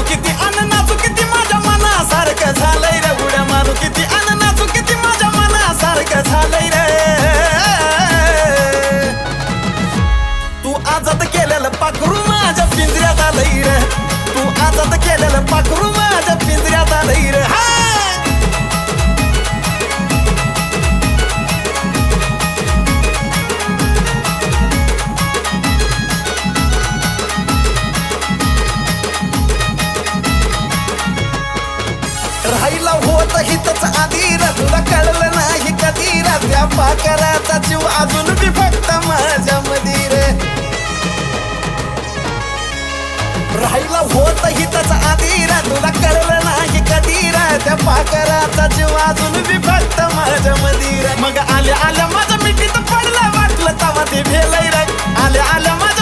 किती अन नाचू किती माझ्या मनासारखं झालंय रे उड्या मारू किती अन नाचू किती माझ्या मनासारखं झालंय रे तू आजाद केलेलं पाखरू माझ्या पिंजऱ्यात आलंय रे तू आजाद केलेलं पाखरू माझ्या पिंजऱ्यात आलंय रे राहिला होत हितच आधी रे तुला कळलं नाही कधी रे त्या पाखराचा जीव अजून बी फक्त माझ्या मधी रे राहिला होत हितच आधी रे तुला कळलं नाही कधी रे त्या पाखराचा जीव अजून बी फक्त माझ्या मधी रे मग आल्या आल्या माझ्या मिठीत पडलं वाटलं तवा ते भेलय रे आल्या आल्या माझ्या